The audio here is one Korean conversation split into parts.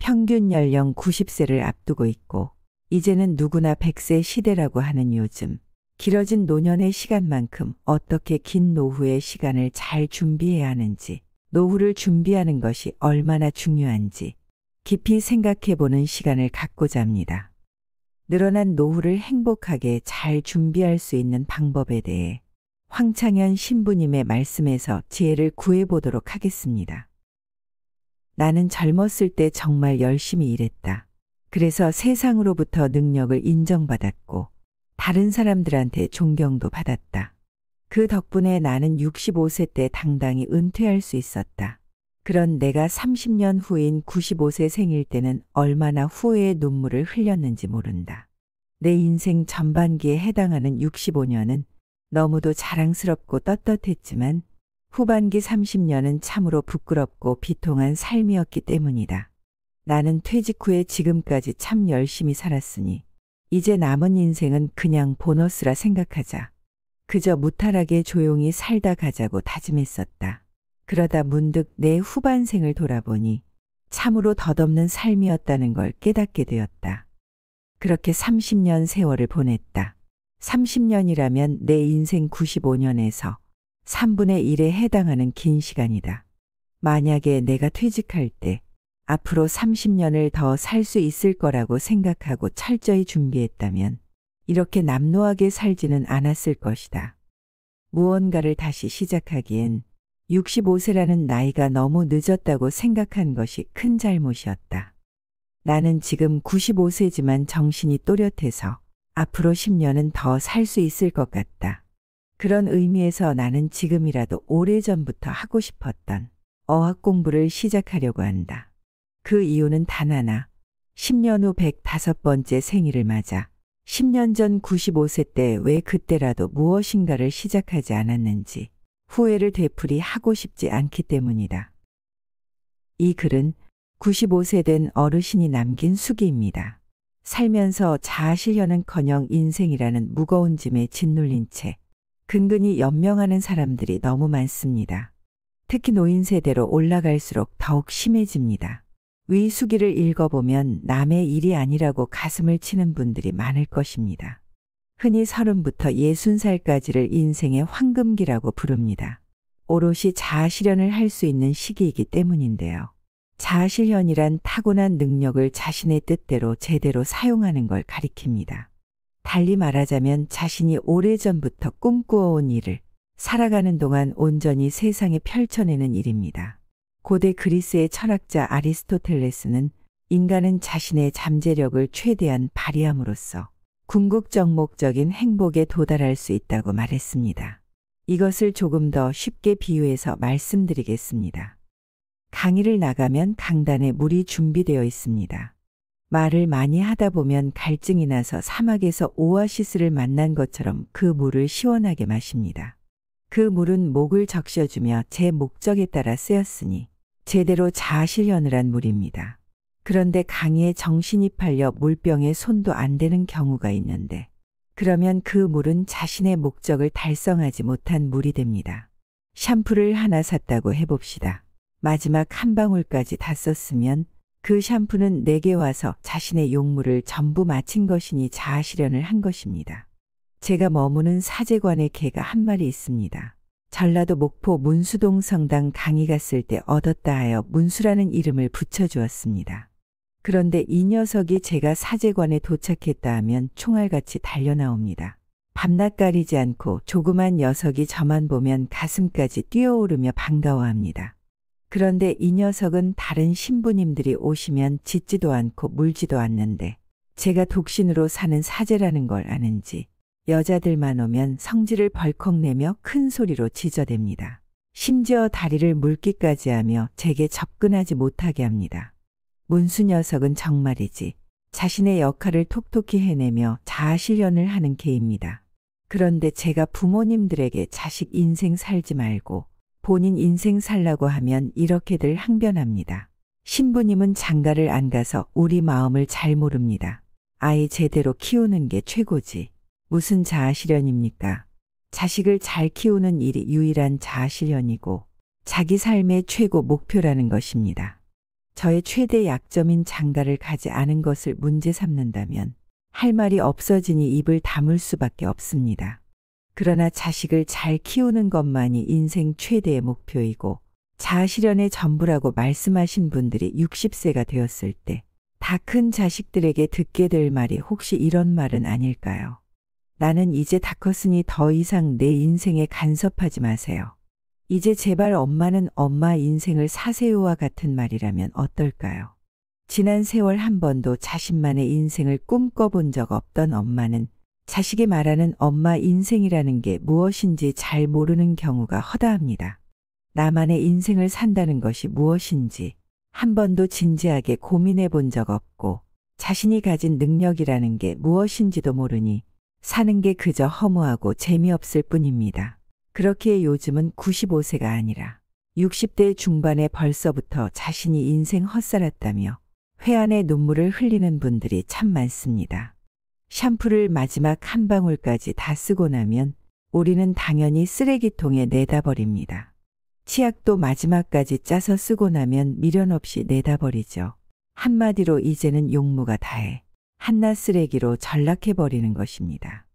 평균 연령 90세를 앞두고 있고 이제는 누구나 100세 시대라고 하는 요즘, 길어진 노년의 시간만큼 어떻게 긴 노후의 시간을 잘 준비해야 하는지, 노후를 준비하는 것이 얼마나 중요한지 깊이 생각해보는 시간을 갖고자 합니다. 늘어난 노후를 행복하게 잘 준비할 수 있는 방법에 대해 황창현 신부님의 말씀에서 지혜를 구해보도록 하겠습니다. 나는 젊었을 때 정말 열심히 일했다. 그래서 세상으로부터 능력을 인정받았고 다른 사람들한테 존경도 받았다. 그 덕분에 나는 65세 때 당당히 은퇴할 수 있었다. 그런 내가 30년 후인 95세 생일 때는 얼마나 후회의 눈물을 흘렸는지 모른다. 내 인생 전반기에 해당하는 65년은 너무도 자랑스럽고 떳떳했지만 후반기 30년은 참으로 부끄럽고 비통한 삶이었기 때문이다. 나는 퇴직 후에 지금까지 참 열심히 살았으니 이제 남은 인생은 그냥 보너스라 생각하자. 그저 무탈하게 조용히 살다 가자고 다짐했었다. 그러다 문득 내 후반생을 돌아보니 참으로 덧없는 삶이었다는 걸 깨닫게 되었다. 그렇게 30년 세월을 보냈다. 30년이라면 내 인생 95년에서 3분의 1에 해당하는 긴 시간이다. 만약에 내가 퇴직할 때 앞으로 30년을 더 살 수 있을 거라고 생각하고 철저히 준비했다면 이렇게 남노하게 살지는 않았을 것이다. 무언가를 다시 시작하기엔 65세라는 나이가 너무 늦었다고 생각한 것이 큰 잘못이었다. 나는 지금 95세지만 정신이 또렷해서 앞으로 10년은 더 살 수 있을 것 같다. 그런 의미에서 나는 지금이라도 오래전부터 하고 싶었던 어학 공부를 시작하려고 한다. 그 이유는 단 하나, 10년 후 105번째 생일을 맞아 10년 전 95세 때 왜 그때라도 무엇인가를 시작하지 않았는지 후회를 되풀이 하고 싶지 않기 때문이다. 이 글은 95세 된 어르신이 남긴 수기입니다. 살면서 자아실현은커녕 인생이라는 무거운 짐에 짓눌린 채 근근히 연명하는 사람들이 너무 많습니다. 특히 노인 세대로 올라갈수록 더욱 심해집니다. 위 수기를 읽어보면 남의 일이 아니라고 가슴을 치는 분들이 많을 것입니다. 흔히 30부터 60살까지를 인생의 황금기라고 부릅니다. 오롯이 자아실현을 할 수 있는 시기이기 때문인데요. 자아실현이란 타고난 능력을 자신의 뜻대로 제대로 사용하는 걸 가리킵니다. 달리 말하자면 자신이 오래전부터 꿈꾸어온 일을 살아가는 동안 온전히 세상에 펼쳐내는 일입니다. 고대 그리스의 철학자 아리스토텔레스는 인간은 자신의 잠재력을 최대한 발휘함으로써 궁극적 목적인 행복에 도달할 수 있다고 말했습니다. 이것을 조금 더 쉽게 비유해서 말씀드리겠습니다. 강의를 나가면 강단에 물이 준비되어 있습니다. 말을 많이 하다 보면 갈증이 나서 사막에서 오아시스를 만난 것처럼 그 물을 시원하게 마십니다. 그 물은 목을 적셔주며 제 목적에 따라 쓰였으니 제대로 자아실현을 한 물입니다. 그런데 강의에 정신이 팔려 물병에 손도 안 대는 경우가 있는데 그러면 그 물은 자신의 목적을 달성하지 못한 물이 됩니다. 샴푸를 하나 샀다고 해봅시다. 마지막 한 방울까지 다 썼으면 그 샴푸는 내게 와서 자신의 용무를 전부 마친 것이니 자아실현을 한 것입니다. 제가 머무는 사제관에 개가 한 마리 있습니다. 전라도 목포 문수동 성당 강의 갔을 때 얻었다 하여 문수라는 이름을 붙여주었습니다. 그런데 이 녀석이 제가 사제관에 도착했다 하면 총알같이 달려나옵니다. 밤낮 가리지 않고 조그만 녀석이 저만 보면 가슴까지 뛰어오르며 반가워합니다. 그런데 이 녀석은 다른 신부님들이 오시면 짖지도 않고 물지도 않는데 제가 독신으로 사는 사제라는 걸 아는지 여자들만 오면 성질을 벌컥 내며 큰 소리로 짖어댑니다. 심지어 다리를 물기까지 하며 제게 접근하지 못하게 합니다. 문수 녀석은 정말이지 자신의 역할을 톡톡히 해내며 자아실현을 하는 개입니다. 그런데 제가 부모님들에게 자식 인생 살지 말고 본인 인생 살라고 하면 이렇게들 항변합니다. 신부님은 장가를 안 가서 우리 마음을 잘 모릅니다. 아이 제대로 키우는 게 최고지. 무슨 자아실현입니까? 자식을 잘 키우는 일이 유일한 자아실현이고 자기 삶의 최고 목표라는 것입니다. 저의 최대 약점인 장가를 가지 않은 것을 문제 삼는다면 할 말이 없어지니 입을 다물 수밖에 없습니다. 그러나 자식을 잘 키우는 것만이 인생 최대의 목표이고 자아실현의 전부라고 말씀하신 분들이 60세가 되었을 때 다 큰 자식들에게 듣게 될 말이 혹시 이런 말은 아닐까요? 나는 이제 다 컸으니 더 이상 내 인생에 간섭하지 마세요. 이제 제발 엄마는 엄마 인생을 사세요와 같은 말이라면 어떨까요? 지난 세월 한 번도 자신만의 인생을 꿈꿔본 적 없던 엄마는 자식이 말하는 엄마 인생이라는 게 무엇인지 잘 모르는 경우가 허다합니다. 나만의 인생을 산다는 것이 무엇인지 한 번도 진지하게 고민해 본 적 없고 자신이 가진 능력이라는 게 무엇인지도 모르니 사는 게 그저 허무하고 재미없을 뿐입니다. 그렇기에 요즘은 95세가 아니라 60대 중반에 벌써부터 자신이 인생 헛살았다며 회한의 눈물을 흘리는 분들이 참 많습니다. 샴푸를 마지막 한 방울까지 다 쓰고 나면 우리는 당연히 쓰레기통에 내다 버립니다. 치약도 마지막까지 짜서 쓰고 나면 미련 없이 내다 버리죠. 한마디로 이제는 용무가 다해 한낱 쓰레기로 전락해 버리는 것입니다.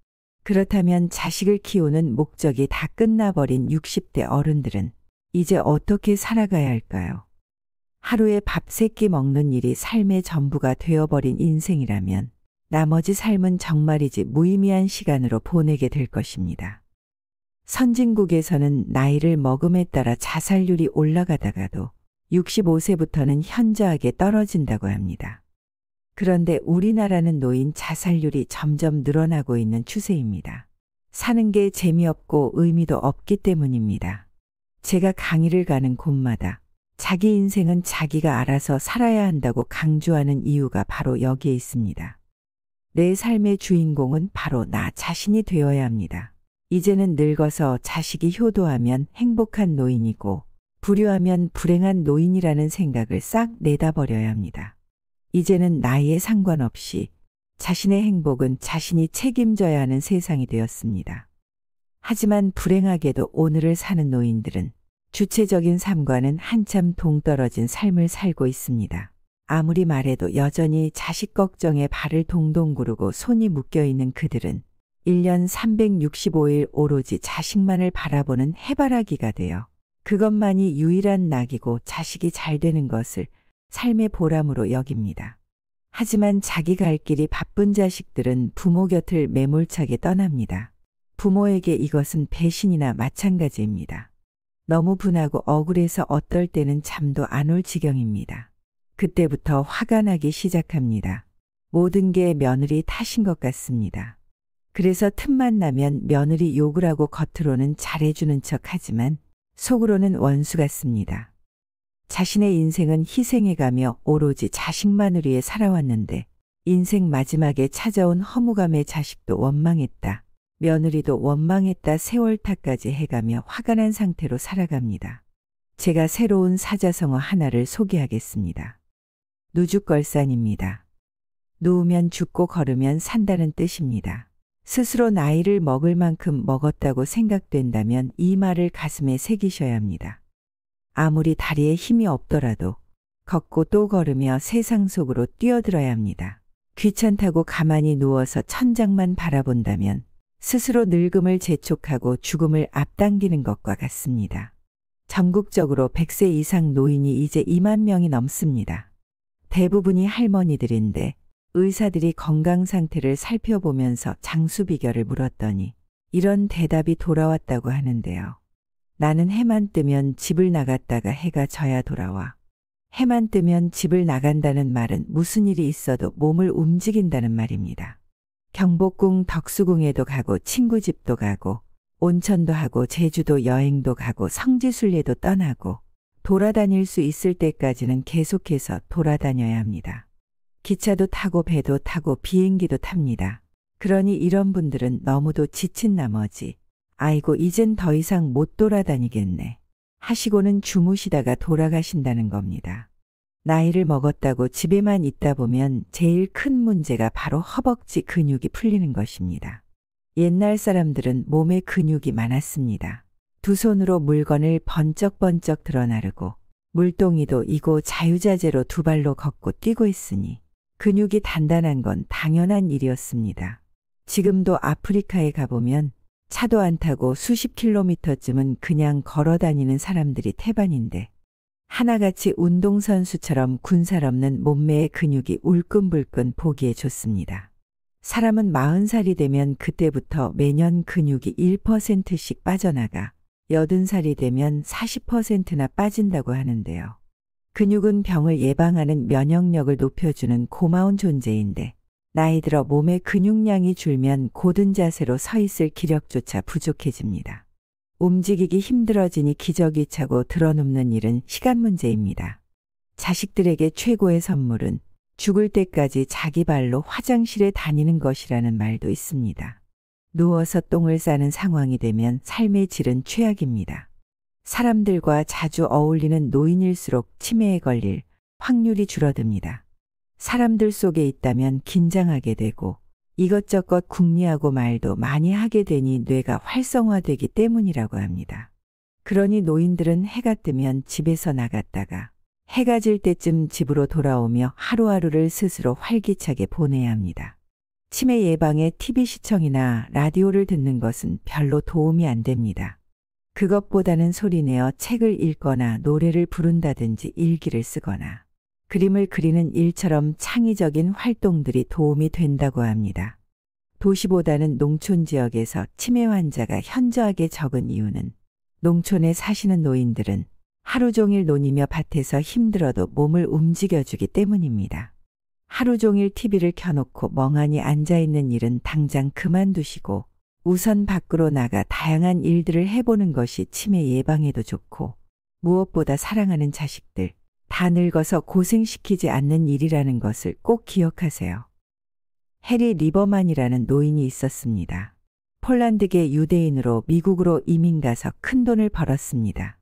그렇다면 자식을 키우는 목적이 다 끝나버린 60대 어른들은 이제 어떻게 살아가야 할까요? 하루에 밥 3끼 먹는 일이 삶의 전부가 되어버린 인생이라면 나머지 삶은 정말이지 무의미한 시간으로 보내게 될 것입니다. 선진국에서는 나이를 먹음에 따라 자살률이 올라가다가도 65세부터는 현저하게 떨어진다고 합니다. 그런데 우리나라는 노인 자살률이 점점 늘어나고 있는 추세입니다. 사는 게 재미없고 의미도 없기 때문입니다. 제가 강의를 가는 곳마다 자기 인생은 자기가 알아서 살아야 한다고 강조하는 이유가 바로 여기에 있습니다. 내 삶의 주인공은 바로 나 자신이 되어야 합니다. 이제는 늙어서 자식이 효도하면 행복한 노인이고 불효하면 불행한 노인이라는 생각을 싹 내다버려야 합니다. 이제는 나이에 상관없이 자신의 행복은 자신이 책임져야 하는 세상이 되었습니다. 하지만 불행하게도 오늘을 사는 노인들은 주체적인 삶과는 한참 동떨어진 삶을 살고 있습니다. 아무리 말해도 여전히 자식 걱정에 발을 동동 구르고 손이 묶여있는 그들은 1년 365일 오로지 자식만을 바라보는 해바라기가 되어 그것만이 유일한 낙이고 자식이 잘 되는 것을 삶의 보람으로 여깁니다. 하지만 자기 갈 길이 바쁜 자식들은 부모 곁을 매몰차게 떠납니다. 부모에게 이것은 배신이나 마찬가지입니다. 너무 분하고 억울해서 어떨 때는 잠도 안 올 지경입니다. 그때부터 화가 나기 시작합니다. 모든 게 며느리 탓인 것 같습니다. 그래서 틈만 나면 며느리 욕을 하고 겉으로는 잘해주는 척 하지만 속으로는 원수 같습니다. 자신의 인생은 희생해가며 오로지 자식만을 위해 살아왔는데 인생 마지막에 찾아온 허무감에 자식도 원망했다. 며느리도 원망했다. 세월 탓까지 해가며 화가 난 상태로 살아갑니다. 제가 새로운 사자성어 하나를 소개하겠습니다. 누죽걸산입니다. 누우면 죽고 걸으면 산다는 뜻입니다. 스스로 나이를 먹을 만큼 먹었다고 생각된다면 이 말을 가슴에 새기셔야 합니다. 아무리 다리에 힘이 없더라도 걷고 또 걸으며 세상 속으로 뛰어들어야 합니다. 귀찮다고 가만히 누워서 천장만 바라본다면 스스로 늙음을 재촉하고 죽음을 앞당기는 것과 같습니다. 전국적으로 100세 이상 노인이 이제 2만 명이 넘습니다. 대부분이 할머니들인데 의사들이 건강 상태를 살펴보면서 장수 비결을 물었더니 이런 대답이 돌아왔다고 하는데요. 나는 해만 뜨면 집을 나갔다가 해가 져야 돌아와. 해만 뜨면 집을 나간다는 말은 무슨 일이 있어도 몸을 움직인다는 말입니다. 경복궁 덕수궁에도 가고 친구 집도 가고 온천도 하고 제주도 여행도 가고 성지순례도 떠나고 돌아다닐 수 있을 때까지는 계속해서 돌아다녀야 합니다. 기차도 타고 배도 타고 비행기도 탑니다. 그러니 이런 분들은 너무도 지친 나머지 아이고 이젠 더 이상 못 돌아다니겠네 하시고는 주무시다가 돌아가신다는 겁니다. 나이를 먹었다고 집에만 있다 보면 제일 큰 문제가 바로 허벅지 근육이 풀리는 것입니다. 옛날 사람들은 몸에 근육이 많았습니다. 두 손으로 물건을 번쩍번쩍 들어나르고 물동이도 이고 자유자재로 두 발로 걷고 뛰고 있으니 근육이 단단한 건 당연한 일이었습니다. 지금도 아프리카에 가보면 차도 안 타고 수십 킬로미터쯤은 그냥 걸어 다니는 사람들이 태반인데 하나같이 운동선수처럼 군살 없는 몸매의 근육이 울끈불끈 보기에 좋습니다. 사람은 40살이 되면 그때부터 매년 근육이 1%씩 빠져나가 80살이 되면 40%나 빠진다고 하는데요. 근육은 병을 예방하는 면역력을 높여주는 고마운 존재인데 나이 들어 몸의 근육량이 줄면 고든 자세로 서 있을 기력조차 부족해집니다. 움직이기 힘들어지니 기저귀 차고 드러눕는 일은 시간 문제입니다. 자식들에게 최고의 선물은 죽을 때까지 자기 발로 화장실에 다니는 것이라는 말도 있습니다. 누워서 똥을 싸는 상황이 되면 삶의 질은 최악입니다. 사람들과 자주 어울리는 노인일수록 치매에 걸릴 확률이 줄어듭니다. 사람들 속에 있다면 긴장하게 되고 이것저것 궁리하고 말도 많이 하게 되니 뇌가 활성화되기 때문이라고 합니다. 그러니 노인들은 해가 뜨면 집에서 나갔다가 해가 질 때쯤 집으로 돌아오며 하루하루를 스스로 활기차게 보내야 합니다. 치매 예방에 TV 시청이나 라디오를 듣는 것은 별로 도움이 안 됩니다. 그것보다는 소리내어 책을 읽거나 노래를 부른다든지 일기를 쓰거나 그림을 그리는 일처럼 창의적인 활동들이 도움이 된다고 합니다. 도시보다는 농촌 지역에서 치매 환자가 현저하게 적은 이유는 농촌에 사시는 노인들은 하루 종일 논이며 밭에서 힘들어도 몸을 움직여주기 때문입니다. 하루 종일 TV를 켜놓고 멍하니 앉아있는 일은 당장 그만두시고 우선 밖으로 나가 다양한 일들을 해보는 것이 치매 예방에도 좋고 무엇보다 사랑하는 자식들, 다 늙어서 고생시키지 않는 일이라는 것을 꼭 기억하세요. 해리 리버만이라는 노인이 있었습니다. 폴란드계 유대인으로 미국으로 이민 가서 큰 돈을 벌었습니다.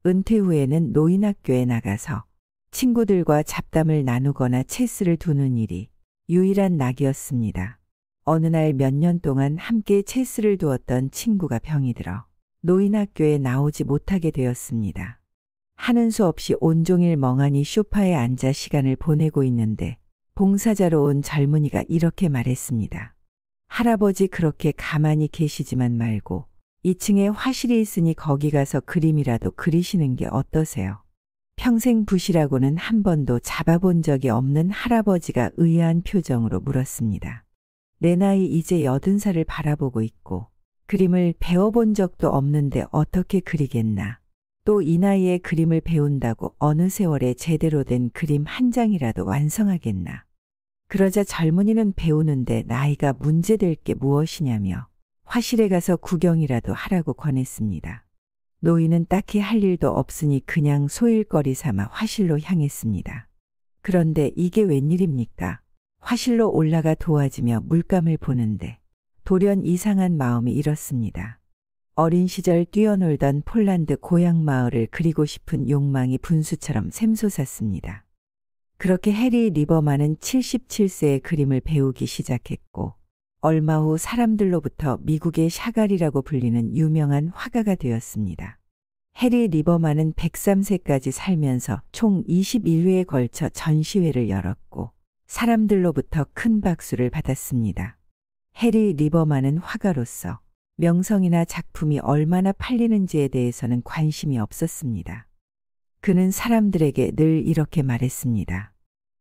은퇴 후에는 노인학교에 나가서 친구들과 잡담을 나누거나 체스를 두는 일이 유일한 낙이었습니다. 어느 날 몇 년 동안 함께 체스를 두었던 친구가 병이 들어 노인학교에 나오지 못하게 되었습니다. 하는 수 없이 온종일 멍하니 소파에 앉아 시간을 보내고 있는데 봉사자로 온 젊은이가 이렇게 말했습니다. 할아버지 그렇게 가만히 계시지만 말고 2층에 화실이 있으니 거기 가서 그림이라도 그리시는 게 어떠세요? 평생 붓이라고는 한 번도 잡아본 적이 없는 할아버지가 의아한 표정으로 물었습니다. 내 나이 이제 80살을 바라보고 있고 그림을 배워본 적도 없는데 어떻게 그리겠나. 또 이 나이에 그림을 배운다고 어느 세월에 제대로 된 그림 한 장이라도 완성하겠나. 그러자 젊은이는 배우는데 나이가 문제될 게 무엇이냐며 화실에 가서 구경이라도 하라고 권했습니다. 노인은 딱히 할 일도 없으니 그냥 소일거리 삼아 화실로 향했습니다. 그런데 이게 웬일입니까? 화실로 올라가 도와주며 물감을 보는데 돌연 이상한 마음이 일었습니다. 어린 시절 뛰어놀던 폴란드 고향 마을을 그리고 싶은 욕망이 분수처럼 샘솟았습니다. 그렇게 해리 리버만은 77세에 그림을 배우기 시작했고 얼마 후 사람들로부터 미국의 샤갈이라고 불리는 유명한 화가가 되었습니다. 해리 리버만은 103세까지 살면서 총 21회에 걸쳐 전시회를 열었고 사람들로부터 큰 박수를 받았습니다. 해리 리버만은 화가로서 명성이나 작품이 얼마나 팔리는지에 대해서는 관심이 없었습니다. 그는 사람들에게 늘 이렇게 말했습니다.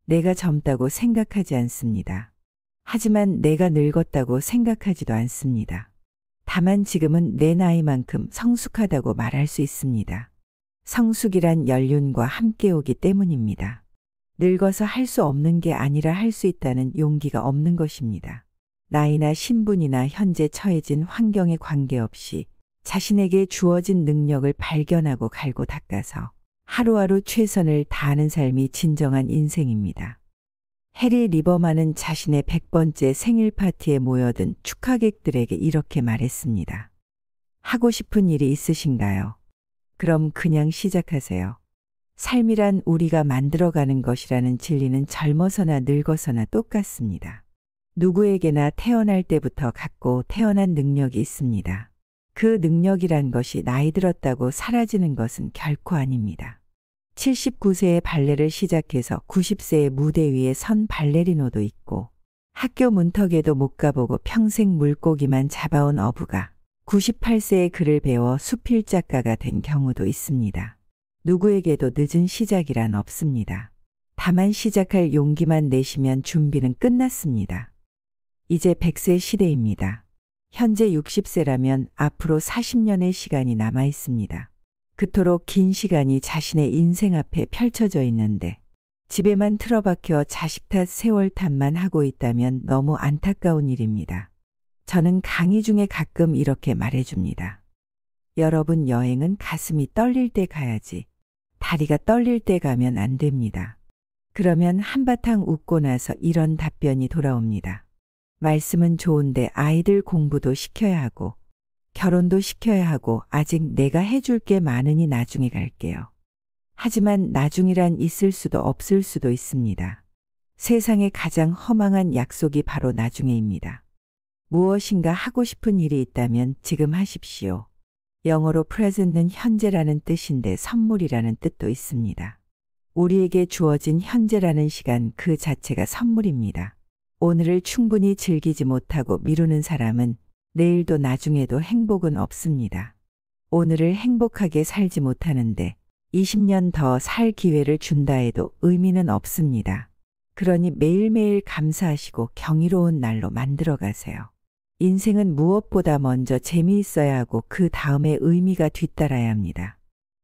내가 젊다고 생각하지 않습니다. 하지만 내가 늙었다고 생각하지도 않습니다. 다만 지금은 내 나이만큼 성숙하다고 말할 수 있습니다. 성숙이란 연륜과 함께 오기 때문입니다. 늙어서 할 수 없는 게 아니라 할 수 있다는 용기가 없는 것입니다. 나이나 신분이나 현재 처해진 환경에 관계없이 자신에게 주어진 능력을 발견하고 갈고 닦아서 하루하루 최선을 다하는 삶이 진정한 인생입니다. 해리 리버만은 자신의 100번째 생일 파티에 모여든 축하객들에게 이렇게 말했습니다. 하고 싶은 일이 있으신가요? 그럼 그냥 시작하세요. 삶이란 우리가 만들어가는 것이라는 진리는 젊어서나 늙어서나 똑같습니다. 누구에게나 태어날 때부터 갖고 태어난 능력이 있습니다. 그 능력이란 것이 나이 들었다고 사라지는 것은 결코 아닙니다. 79세에 발레를 시작해서 90세에 무대 위에 선 발레리노도 있고 학교 문턱에도 못 가보고 평생 물고기만 잡아온 어부가 98세에 글을 배워 수필 작가가 된 경우도 있습니다. 누구에게도 늦은 시작이란 없습니다. 다만 시작할 용기만 내시면 준비는 끝났습니다. 이제 100세 시대입니다. 현재 60세라면 앞으로 40년의 시간이 남아 있습니다. 그토록 긴 시간이 자신의 인생 앞에 펼쳐져 있는데 집에만 틀어박혀 자식 탓 세월 탓만 하고 있다면 너무 안타까운 일입니다. 저는 강의 중에 가끔 이렇게 말해줍니다. 여러분, 여행은 가슴이 떨릴 때 가야지 다리가 떨릴 때 가면 안 됩니다. 그러면 한바탕 웃고 나서 이런 답변이 돌아옵니다. 말씀은 좋은데 아이들 공부도 시켜야 하고 결혼도 시켜야 하고 아직 내가 해줄 게 많으니 나중에 갈게요. 하지만 나중이란 있을 수도 없을 수도 있습니다. 세상에 가장 허망한 약속이 바로 나중에입니다. 무엇인가 하고 싶은 일이 있다면 지금 하십시오. 영어로 present는 현재라는 뜻인데 선물이라는 뜻도 있습니다. 우리에게 주어진 현재라는 시간 그 자체가 선물입니다. 오늘을 충분히 즐기지 못하고 미루는 사람은 내일도 나중에도 행복은 없습니다. 오늘을 행복하게 살지 못하는데 20년 더 살 기회를 준다 해도 의미는 없습니다. 그러니 매일매일 감사하시고 경이로운 날로 만들어 가세요. 인생은 무엇보다 먼저 재미있어야 하고 그 다음에 의미가 뒤따라야 합니다.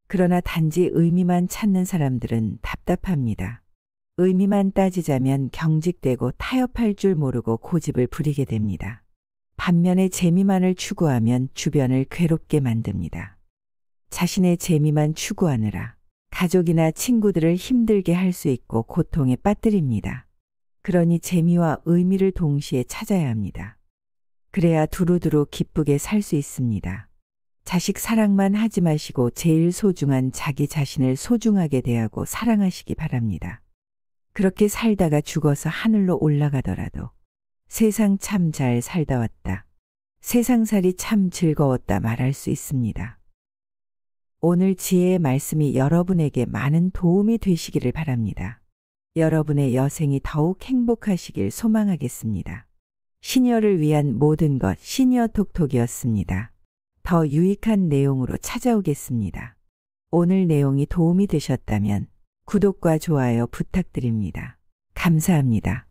그러나 단지 의미만 찾는 사람들은 답답합니다. 의미만 따지자면 경직되고 타협할 줄 모르고 고집을 부리게 됩니다. 반면에 재미만을 추구하면 주변을 괴롭게 만듭니다. 자신의 재미만 추구하느라 가족이나 친구들을 힘들게 할 수 있고 고통에 빠뜨립니다. 그러니 재미와 의미를 동시에 찾아야 합니다. 그래야 두루두루 기쁘게 살 수 있습니다. 자식 사랑만 하지 마시고 제일 소중한 자기 자신을 소중하게 대하고 사랑하시기 바랍니다. 그렇게 살다가 죽어서 하늘로 올라가더라도 세상 참 잘 살다 왔다. 세상살이 참 즐거웠다 말할 수 있습니다. 오늘 지혜의 말씀이 여러분에게 많은 도움이 되시기를 바랍니다. 여러분의 여생이 더욱 행복하시길 소망하겠습니다. 시니어를 위한 모든 것 시니어 톡톡이었습니다. 더 유익한 내용으로 찾아오겠습니다. 오늘 내용이 도움이 되셨다면 구독과 좋아요 부탁드립니다. 감사합니다.